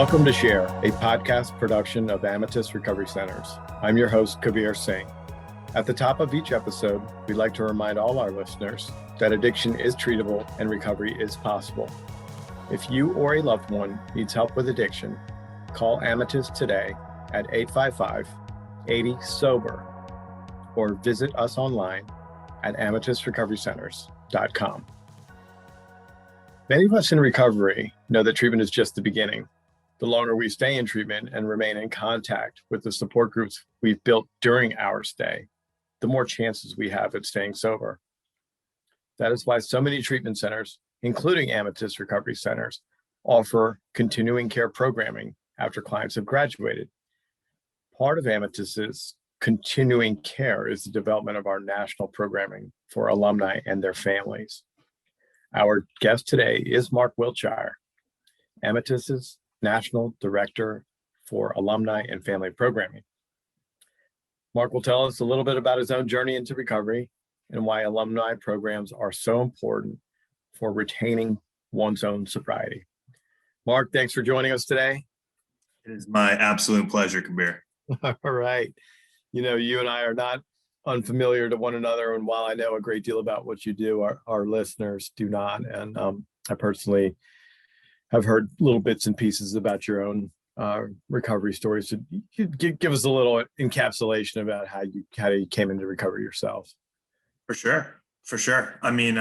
Welcome to Share, a podcast production of Amatus Recovery Centers. I'm your host, Kabir. At the top of each episode, we'd like to remind all our listeners that addiction is treatable and recovery is possible. If you or a loved one needs help with addiction, call Amatus today at 855-80-SOBER or visit us online at amatusrecoverycenters.com. Many of us in recovery know that treatment is just the beginning. The longer we stay in treatment and remain in contact with the support groups we've built during our stay, the more chances we have at staying sober. That is why so many treatment centers, including Amatus Recovery Centers, offer continuing care programming after clients have graduated. Part of Amatus's continuing care is the development of our national programming for alumni and their families. Our guest today is Marc Wiltshire, Amatus's National Director for Alumni and Family Programming. Marc will tell us a little bit about his own journey into recovery and why alumni programs are so important for retaining one's own sobriety. Marc, thanks for joining us today. It is my absolute pleasure, Kabir. All right. You know, you and I are not unfamiliar to one another, and while I know a great deal about what you do, our listeners do not. And I personally have heard little bits and pieces about your own recovery stories. So you give us a little encapsulation about how you came into recovery yourself. For sure. I mean,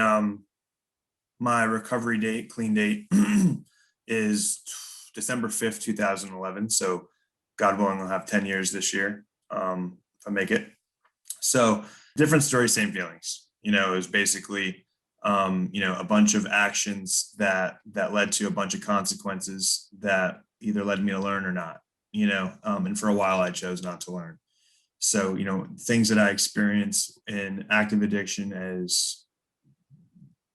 my recovery date, clean date, is December 5th, 2011. So God willing, I'll have 10 years this year if I make it. So different story, same feelings. You know, it was basically a bunch of actions that led to a bunch of consequences that either led me to learn or not, and for a while I chose not to learn. So, things that I experienced in active addiction as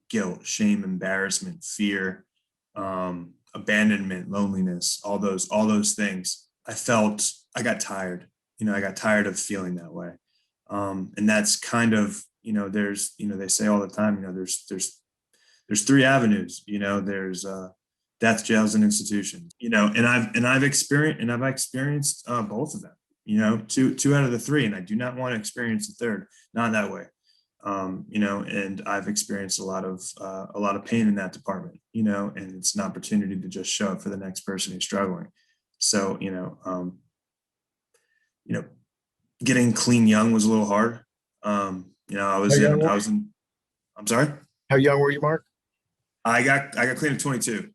guilt, shame, embarrassment, fear, abandonment, loneliness, all those things. I got tired, I got tired of feeling that way. And that's kind of, there's, they say all the time, there's three avenues, there's death, jails, and institutions, and I've experienced both of them, two out of the three, and I do not want to experience the third, not that way. And I've experienced a lot of pain in that department, and it's an opportunity to just show up for the next person who's struggling. So, getting clean young was a little hard. I'm sorry. How young were you, Marc? I got clean at 22.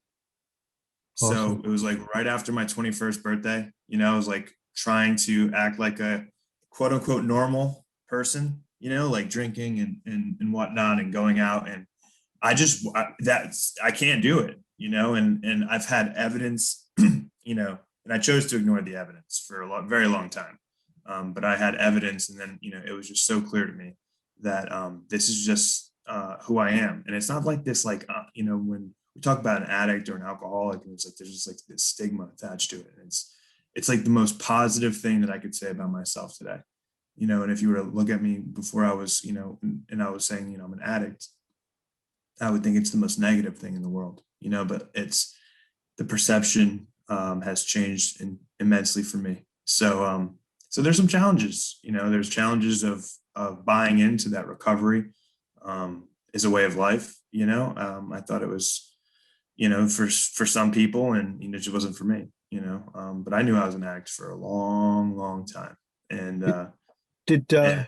Awesome. So it was like right after my 21st birthday, I was like trying to act like a quote unquote normal person, like drinking and whatnot and going out. And I can't do it, and I've had evidence, and I chose to ignore the evidence for a very long time. But I had evidence, and then, it was just so clear to me that this is just who I am. And it's not like this, like, when we talk about an addict or an alcoholic, and it's like, there's just like this stigma attached to it. And it's like the most positive thing that I could say about myself today, and if you were to look at me before I was, and I was saying, I'm an addict, I would think it's the most negative thing in the world, but it's the perception has changed immensely for me. So there's some challenges, there's challenges of buying into that recovery is a way of life. I thought it was, for some people, and it just wasn't for me, but I knew I was an addict for a long, long time. And did you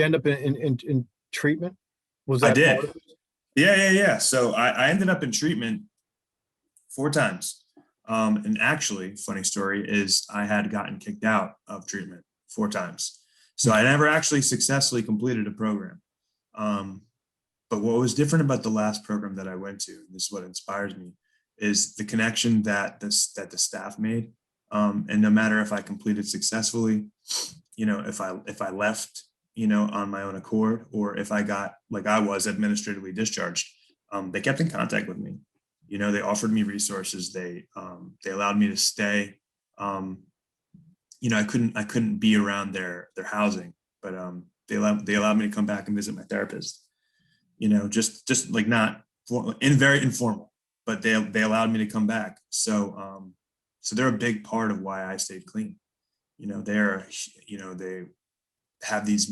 end up in treatment? Was that I did? Part of it? Yeah. So I ended up in treatment 4 times. And actually, funny story is I had gotten kicked out of treatment 4 times. So I never actually successfully completed a program. But what was different about the last program that I went to, and this is what inspires me, is the connection that the staff made. And no matter if I completed successfully, if I left, on my own accord, or if I got, like I was, administratively discharged, they kept in contact with me. They offered me resources. They allowed me to stay. I couldn't be around their housing, but they allowed me to come back and visit my therapist. Just like not very informal, but they allowed me to come back. So So they're a big part of why I stayed clean. They have these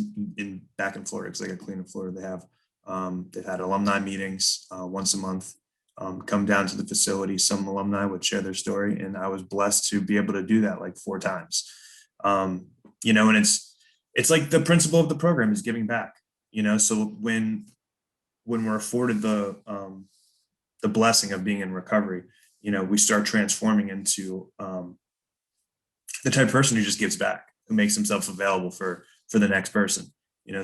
back in Florida, because I got clean in Florida. They've had alumni meetings once a month, come down to the facility. Some alumni would share their story, and I was blessed to be able to do that like 4 times. And it's like the principle of the program is giving back. So when we're afforded the blessing of being in recovery, we start transforming into the type of person who just gives back, who makes himself available for the next person.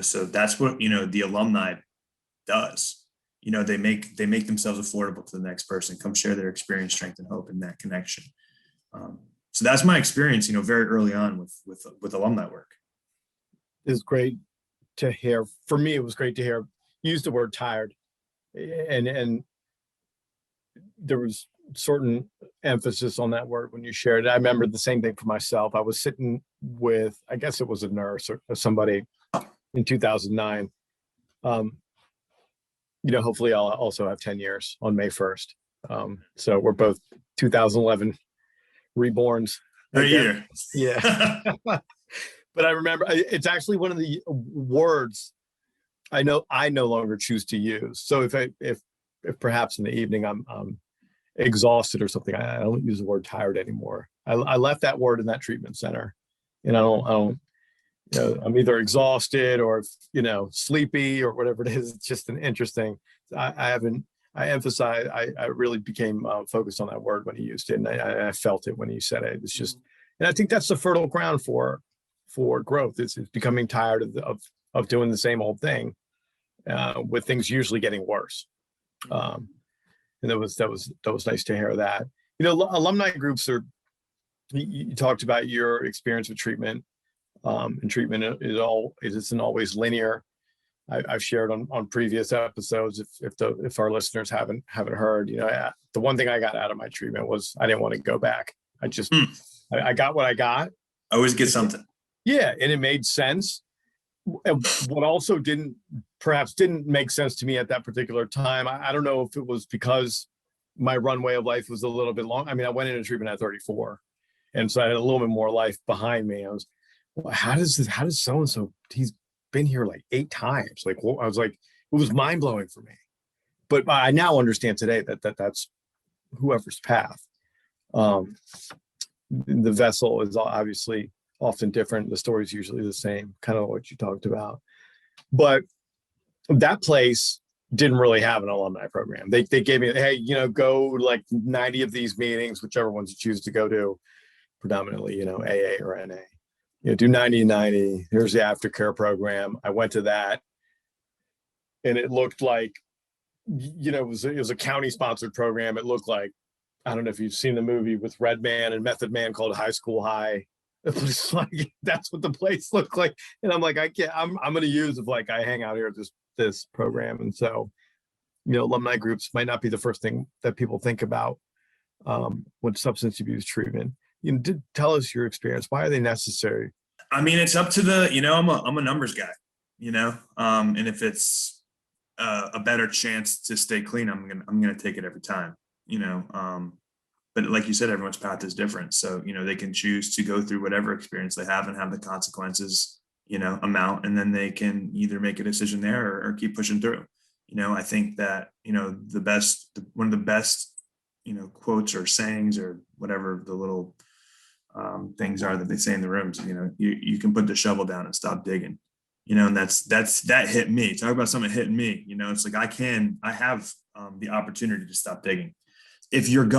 So that's what the alumni does. They make themselves affordable to the next person, come share their experience, strength, and hope in that connection. So that's my experience, very early on with alumni work. It's great to hear. For me, it was great to hear you use the word tired, and there was certain emphasis on that word when you shared it. I remember the same thing for myself. I was sitting with, I guess it was a nurse or somebody in 2009. Hopefully I'll also have 10 years on May 1st. So we're both 2011 reborns. Right here. Yeah. But I remember it's actually one of the words I know I no longer choose to use. So if perhaps in the evening I'm exhausted or something, I don't use the word tired anymore. I left that word in that treatment center, and I don't I'm either exhausted or sleepy or whatever it is. It's just an interesting. I really became focused on that word when he used it, and I felt it when he said it. It's just, and I think that's the fertile ground for growth. It's becoming tired of doing the same old thing, with things usually getting worse. And that was nice to hear that. Alumni groups are. You talked about your experience with treatment. And treatment isn't always linear. I've shared on previous episodes. If our listeners haven't heard, the one thing I got out of my treatment was I didn't want to go back. I got what I got. I always get something. Yeah, and it made sense. And what also didn't make sense to me at that particular time. I don't know if it was because my runway of life was a little bit long. I mean, I went into treatment at 34, and so I had a little bit more life behind me. I was, well, how does so-and-so, he's been here like 8 times. Like, well, I was like, it was mind blowing for me. But I now understand today that's whoever's path. The vessel is obviously often different. The story is usually the same, kind of what you talked about. But that place didn't really have an alumni program. They gave me, hey, go like 90 of these meetings, whichever ones you choose to go to, predominantly, AA or NA. Do 90 and 90. Here's the aftercare program. I went to that, and it looked like, it was a county sponsored program. It looked like, I don't know if you've seen the movie with Redman and Method Man called High School High. It was like, that's what the place looked like. And I'm like, I'm going to use I hang out here at this program. And so, alumni groups might not be the first thing that people think about with substance abuse treatment. Tell us your experience. Why are they necessary? I mean, it's up to I'm a numbers guy, and if it's a better chance to stay clean, I'm gonna take it every time, but like you said, everyone's path is different. So, they can choose to go through whatever experience they have and have the consequences, amount, and then they can either make a decision there or keep pushing through. I think that, one of the best, quotes or sayings or whatever the little things are that they say in the rooms, you can put the shovel down and stop digging, and that hit me. Talk about something hitting me, it's like I have the opportunity to stop digging. If you're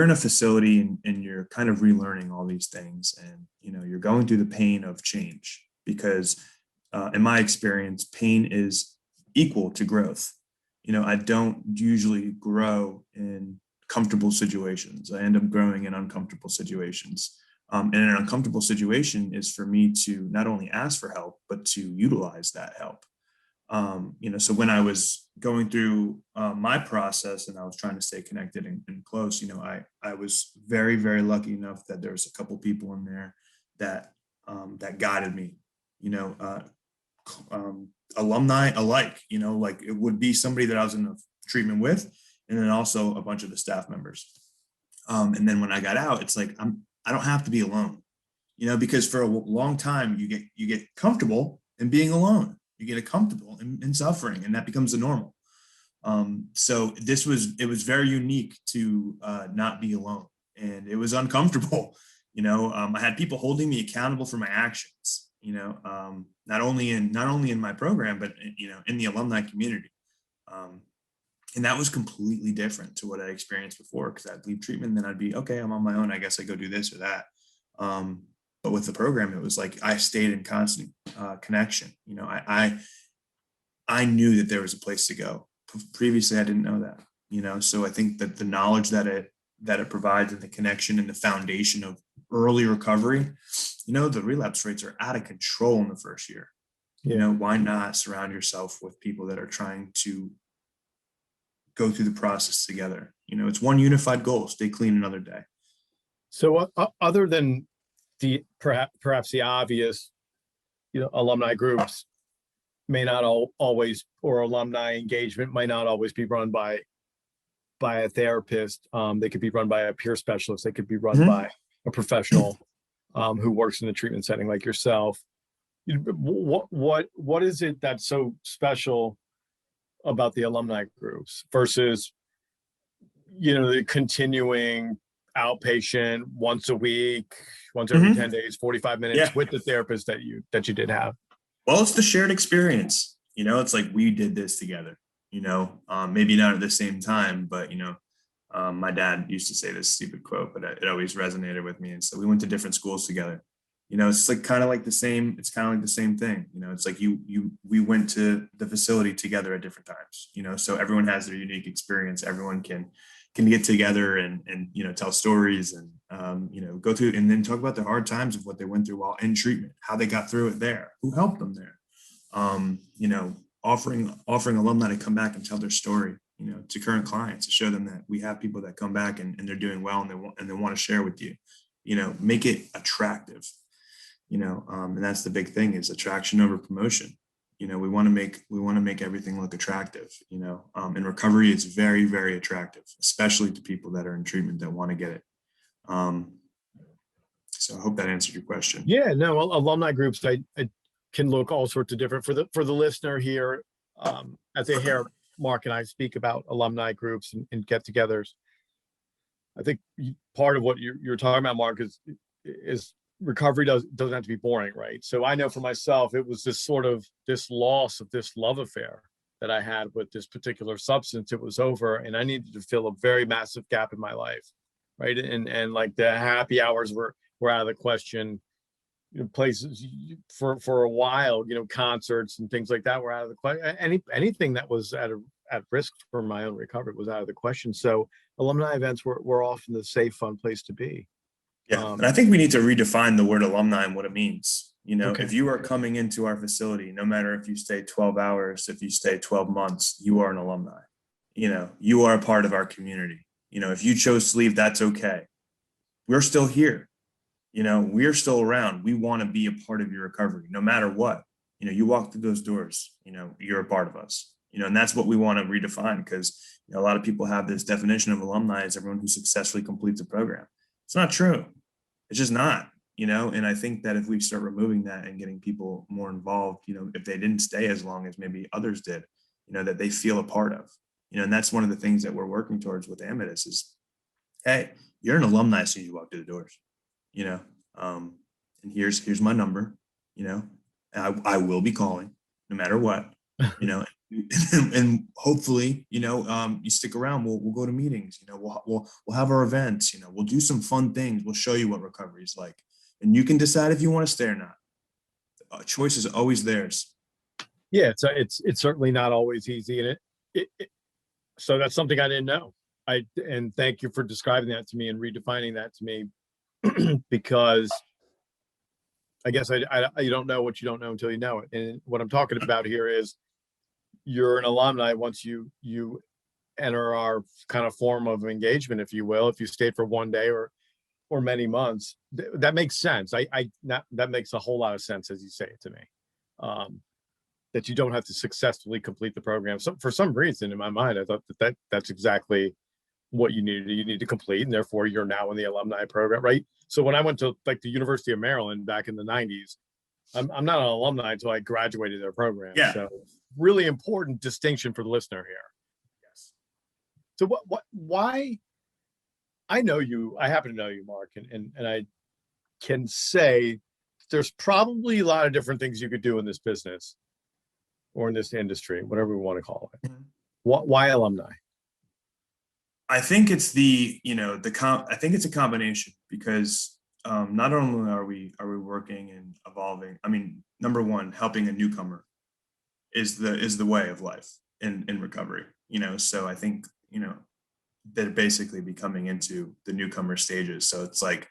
in a facility and you're kind of relearning all these things, and you're going through the pain of change, because in my experience, pain is equal to growth. I don't usually grow in comfortable situations. I end up growing in uncomfortable situations. And an uncomfortable situation is for me to not only ask for help, but to utilize that help. So when I was going through my process and I was trying to stay connected and close, I was very, very lucky enough that there was a couple people in there that guided me, alumni alike, like it would be somebody that I was in the treatment with, and then also a bunch of the staff members. And then when I got out, it's like, I don't have to be alone, because for a long time you get comfortable in being alone. You get comfortable in suffering, and that becomes the normal. So it was very unique to not be alone, and it was uncomfortable. I had people holding me accountable for my actions, not only in my program, but in the alumni community. And that was completely different to what I experienced before, because I'd leave treatment, then I'd be, okay, I'm on my own. I guess I go do this or that. But with the program, it was like I stayed in constant connection. I knew that there was a place to go. Previously, I didn't know that. So I think that the knowledge that it provides, and the connection and the foundation of early recovery, the relapse rates are out of control in the first year. Yeah. Why not surround yourself with people that are trying to go through the process together? It's one unified goal: stay clean another day. So other than the perhaps the obvious, alumni groups may not always, or alumni engagement might not always be run by a therapist. They could be run by a peer specialist. They could be run by a professional who works in a treatment setting like yourself. What is it that's so special about the alumni groups versus, the continuing outpatient once a week, once every 10 days, 45 minutes with the therapist that you did have? Well, it's the shared experience. It's like we did this together, maybe not at the same time, but, my dad used to say this stupid quote, but it always resonated with me. And so we went to different schools together. It's like kind of like the same. It's kind of like the same thing. It's like we went to the facility together at different times. So everyone has their unique experience. Everyone can get together and tell stories and go through, and then talk about the hard times of what they went through while in treatment, how they got through it there, who helped them there. Offering alumni to come back and tell their story, to current clients, to show them that we have people that come back and they're doing well, and they want to share with you. Make it attractive. And that's the big thing, is attraction over promotion. We want to make everything look attractive. And recovery is very, very attractive, especially to people that are in treatment that want to get it. So I hope that answered your question. Yeah, no, alumni groups, I can look all sorts of different. For the listener here, as they hear Marc and I speak about alumni groups and get-togethers, I think part of what you're talking about, Marc, is recovery doesn't have to be boring, right? So I know for myself, it was this loss of this love affair that I had with this particular substance. It was over, and I needed to fill a very massive gap in my life, right? And like the happy hours were out of the question. Places for a while, concerts and things like that were out of the question. Anything that was at risk for my own recovery was out of the question. So alumni events were often the safe, fun place to be. Yeah, and I think we need to redefine the word alumni and what it means. Okay. If you are coming into our facility, no matter if you stay 12 hours, if you stay 12 months, you are an alumni. You are a part of our community. If you chose to leave, that's okay. We're still here. We're still around. We want to be a part of your recovery, no matter what. You walk through those doors, you're a part of us. And that's what we want to redefine, because a lot of people have this definition of alumni as everyone who successfully completes a program. It's not true. It's just not, and I think that if we start removing that and getting people more involved, if they didn't stay as long as maybe others did, that they feel a part of, and that's one of the things that we're working towards with Amatus is, hey, you're an alumni as soon as you walk through the doors, and here's my number, I will be calling no matter what, and hopefully, you stick around. We'll go to meetings. We'll have our events. We'll do some fun things. We'll show you what recovery is like, and you can decide if you want to stay or not. Choice is always theirs. Yeah, it's certainly not always easy, and so that's something I didn't know. And thank you for describing that to me and redefining that to me, because I guess you don't know what you don't know until you know it. And what I'm talking about here is, you're an alumni once you enter our kind of form of engagement, if you will. If you stayed for one day or many months, that makes sense. That makes a whole lot of sense as you say it to me. That you don't have to successfully complete the program. So for some reason in my mind, I thought that's exactly what you need to complete, and therefore you're now in the alumni program, right? So when I went to like the University of Maryland back in the 90s, I'm not an alumni until I graduated their program. Yeah. So really important distinction for the listener here. Yes. So why? I know you, I happen to know you, Mark, and I can say there's probably a lot of different things you could do in this business or in this industry, whatever we want to call it. Mhm. Why alumni? I think it's I think it's a combination because not only are we working and evolving. I mean, number one, helping a newcomer is the way of life in recovery. So I think they're basically becoming into the newcomer stages. So it's like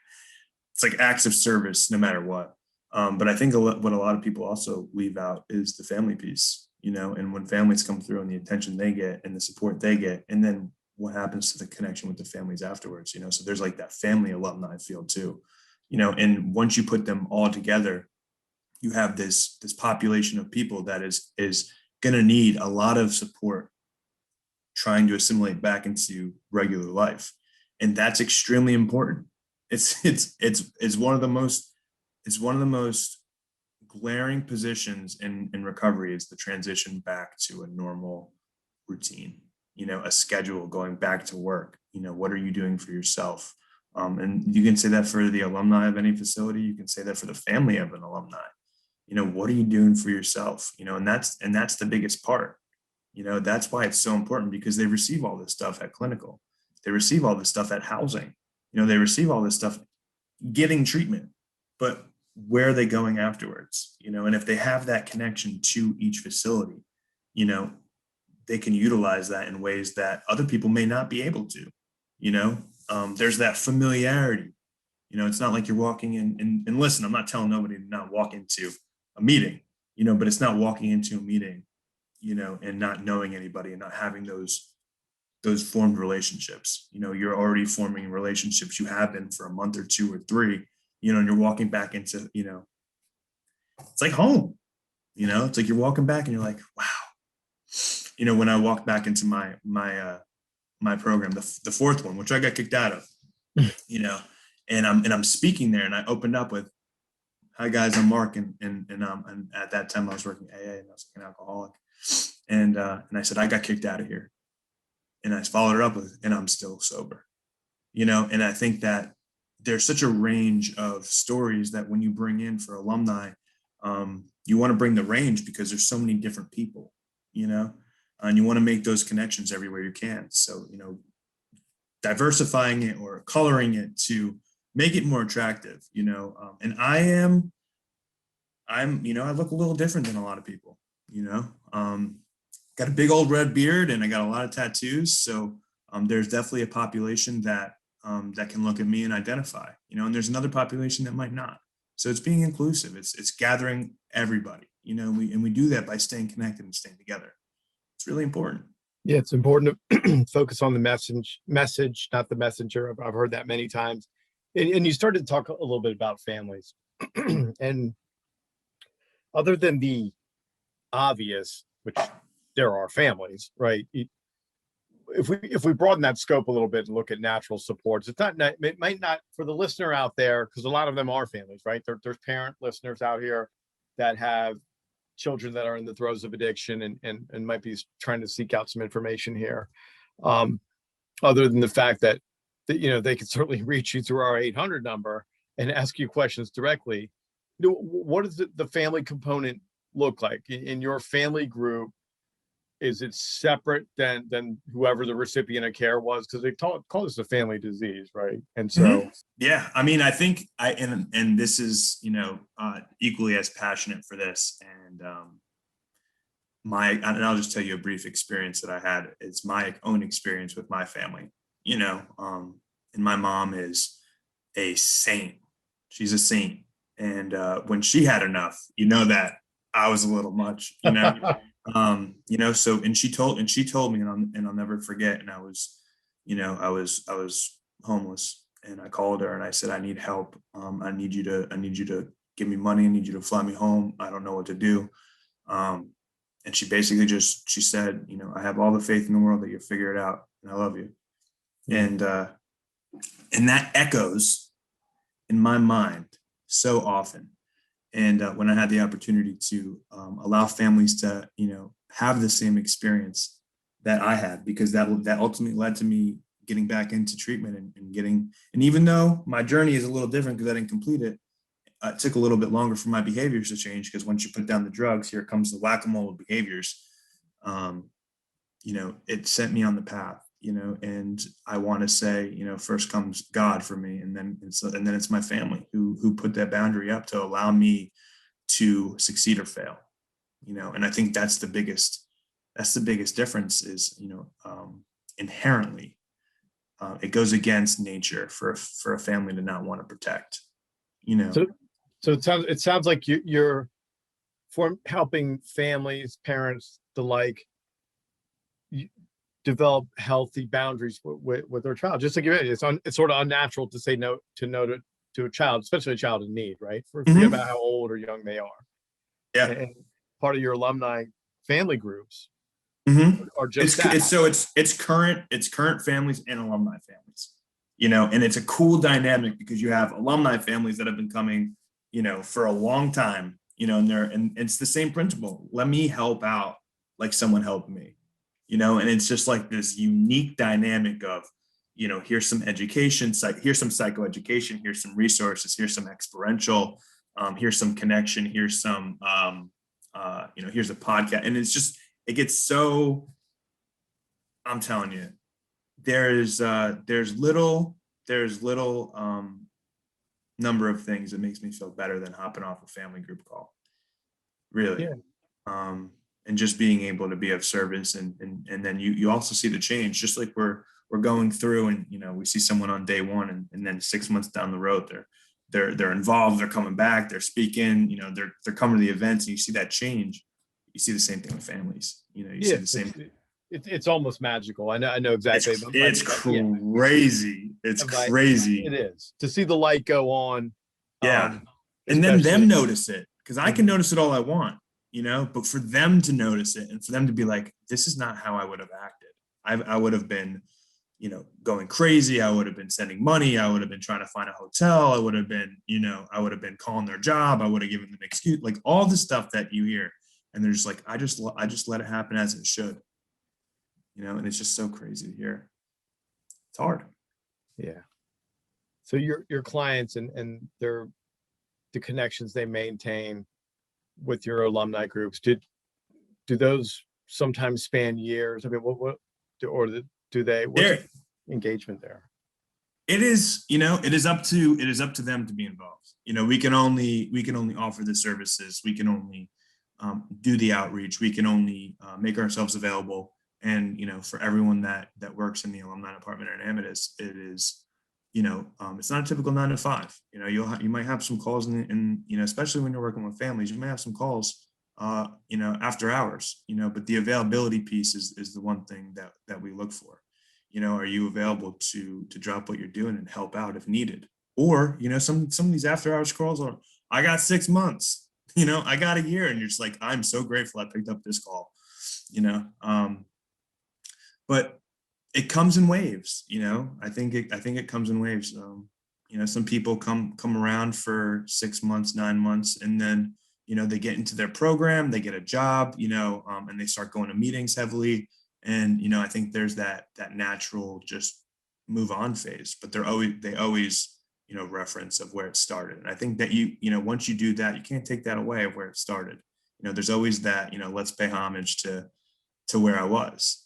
acts of service no matter what. But I think what a lot of people also leave out is the family piece. And when families come through and the attention they get and the support they get, and then what happens to the connection with the families afterwards. So there's like that family alumni feel too. And once you put them all together, you have this population of people that is going to need a lot of support trying to assimilate back into regular life, and that's extremely important. It's one of the most glaring positions in recovery is the transition back to a normal routine, a schedule, going back to work. What are you doing for yourself? And you can say that for the alumni of any facility. You can say that for the family of an alumni. What are you doing for yourself? And that's the biggest part. That's why it's so important, because they receive all this stuff at clinical. They receive all this stuff at housing. They receive all this stuff getting treatment, but where are they going afterwards? And if they have that connection to each facility, they can utilize that in ways that other people may not be able to. There's that familiarity. It's not like you're walking in, and listen, I'm not telling nobody to not walk into a meeting, but it's not walking into a meeting, and not knowing anybody and not having those formed relationships. You're already forming relationships. You have been for a month or two or three, and you're walking back into, it's like home. It's like you're walking back and you're like, wow. When I walked back into my program, the fourth one, which I got kicked out of, and I'm speaking there, and I opened up with, "Hi guys, I'm Mark," and at that time I was working AA and I was an alcoholic, and I said, "I got kicked out of here," and I followed it up with, "And I'm still sober," and I think that there's such a range of stories that when you bring in for alumni, you want to bring the range because there's so many different people, and you want to make those connections everywhere you can. So, diversifying it or coloring it to make it more attractive, and I look a little different than a lot of people, got a big old red beard and I got a lot of tattoos. So there's definitely a population that can look at me and identify, and there's another population that might not. So it's being inclusive. It's gathering everybody, and we do that by staying connected and staying together. It's really important. Yeah, it's important to focus on the message, not the messenger. I've heard that many times. And you started to talk a little bit about families. And other than the obvious, which there are families, right? If we broaden that scope a little bit and look at natural supports, it might not, for the listener out there, because a lot of them are families, right? There's parent listeners out here that have children that are in the throes of addiction and might be trying to seek out some information here. Other than the fact that they can certainly reach you through our 800 number and ask you questions directly. What does the family component look like in your family group? Is it separate than whoever the recipient of care was? Because they call this a family disease, right? And so, yeah, I mean, I think and this is equally as passionate for this, and I'll just tell you a brief experience that I had. It's my own experience with my family, and my mom is a saint. She's a saint, and when she had enough, that I was a little much, so, and she told me, and I'll never forget. And I was homeless, and I called her and I said, "I need help. I need you to give me money. I need you to fly me home. I don't know what to do." And she basically she said, "I have all the faith in the world that you'll figure it out, and I love you." And that echoes in my mind so often. And when I had the opportunity to allow families to, have the same experience that I had, because that ultimately led to me getting back into treatment and even though my journey is a little different because I didn't complete it, it took a little bit longer for my behaviors to change, because once you put down the drugs, here comes the whack-a-mole of behaviors. It sent me on the path, and I want to say, first comes God for me, and then it's my family who put that boundary up to allow me to succeed or fail, and I think that's the biggest difference is, inherently, it goes against nature for a family to not want to protect, So it sounds like you're helping families, parents, the like, develop healthy boundaries with their child. Just like you mentioned, it's sort of unnatural to say no to a child, especially a child in need, right? Forget about how old or young they are. Yeah. And part of your alumni family groups are just it's current families and alumni families, and it's a cool dynamic because you have alumni families that have been coming, for a long time, and it's the same principle. Let me help out like someone helped me, and it's just like this unique dynamic of, here's some education, here's some psychoeducation, here's some resources, here's some experiential, here's some connection, here's some, here's a podcast. And it gets so, I'm telling you, there's little number of things that makes me feel better than hopping off a family group call, really. Yeah. And just being able to be of service, and then you also see the change, just like we're going through, and we see someone on day one, and then 6 months down the road they're involved, they're coming back, they're speaking, they're coming to the events, and you see that change. You see the same thing with families, see the same. It's almost magical. I know exactly. It's crazy. It's crazy. It is to see the light go on. Yeah. And then them notice it, because I can notice it all I want, but for them to notice it and for them to be like, this is not how I would have acted. I would have been, going crazy. I would have been sending money. I would have been trying to find a hotel. I would have been, I would have been calling their job. I would have given them an excuse, like all the stuff that you hear. And they're just like, I just let it happen as it should, and it's just so crazy to hear. It's hard. Yeah. So your clients and the connections they maintain with your alumni groups, do those sometimes span years? I mean, what's the engagement there? It is, it is up to them to be involved. We can only offer the services. We can only do the outreach. We can only make ourselves available. And, for everyone that works in the alumni department at Amatus, it is, it's not a typical 9 to 5. You might have some calls in, especially when you're working with families, you may have some calls, after hours, but the availability piece is the one thing that we look for. Are you available to drop what you're doing and help out if needed? Or, some of these after hours calls are, I got 6 months, I got a year, and you're just like, I'm so grateful I picked up this call, but it comes in waves, I think it comes in waves. Some people come around for 6 months, 9 months, and then, they get into their program, they get a job, and they start going to meetings heavily. And, I think there's that natural just move on phase, but they always, reference of where it started. And I think that once you do that, you can't take that away of where it started. There's always that, let's pay homage to where I was,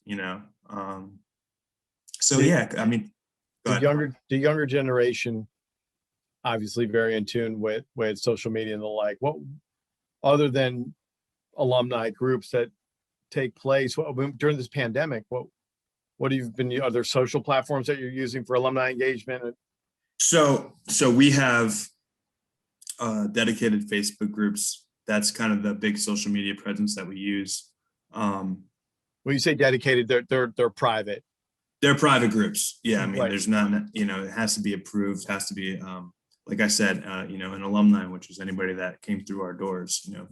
so yeah, I mean, the younger generation, obviously very in tune with social media and the like. What, other than alumni groups that take place during this pandemic, what have been other social platforms that you're using for alumni engagement? So we have dedicated Facebook groups. That's kind of the big social media presence that we use. When you say dedicated, they're private. They're private groups. Yeah. I mean, right. There's not, it has to be approved, has to be, like I said, an alumni, which is anybody that came through our doors, no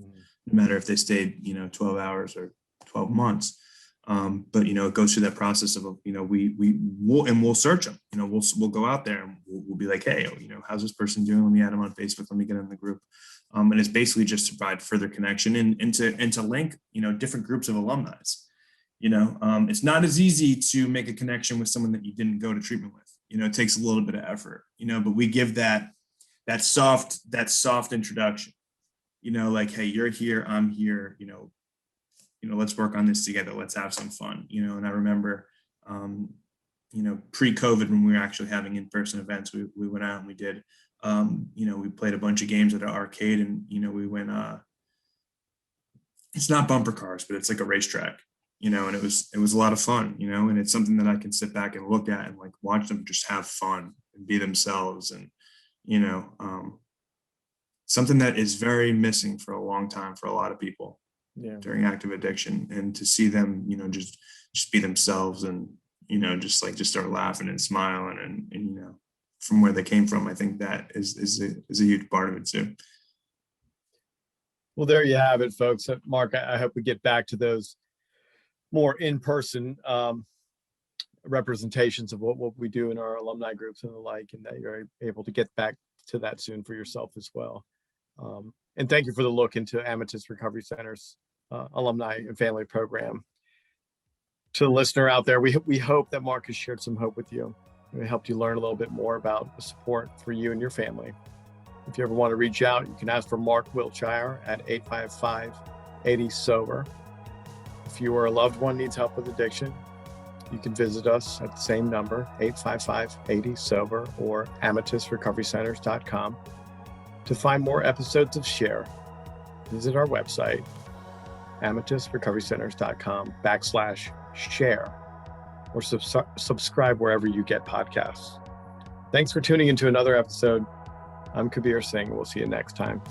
matter if they stayed, 12 hours or 12 months. But, it goes through that process of, we'll search them, we'll go out there and we'll be like, hey, how's this person doing? Let me add them on Facebook. Let me get in the group. And it's basically just to provide further connection and to link, different groups of alumni. It's not as easy to make a connection with someone that you didn't go to treatment with. It takes a little bit of effort, but we give that soft introduction, like, hey, you're here, I'm here, let's work on this together. Let's have some fun, and I remember, pre-COVID, when we were actually having in-person events, we went out and we did, we played a bunch of games at an arcade, and, we went, it's not bumper cars, but it's like a racetrack, and it was a lot of fun, and it's something that I can sit back and look at and like watch them just have fun and be themselves. And, something that is very missing for a long time for a lot of people during active addiction, and to see them, just be themselves and, just start laughing and smiling and from where they came from, I think that is a huge part of it too. Well, there you have it, folks. Mark, I hope we get back to those more in-person representations of what we do in our alumni groups and the like, and that you're able to get back to that soon for yourself as well. And thank you for the look into Amatus Recovery Center's alumni and family program. To the listener out there, we hope that Mark has shared some hope with you. We helped you learn a little bit more about the support for you and your family. If you ever want to reach out, you can ask for Marc Wiltshire at 855-80-SOBER. If you or a loved one needs help with addiction, you can visit us at the same number, 855-80-SOBER, or amatusrecoverycenters.com. To find more episodes of Share, visit our website, amatusrecoverycenters.com/share, or subscribe wherever you get podcasts. Thanks for tuning into another episode. I'm Kabir Singh. We'll see you next time.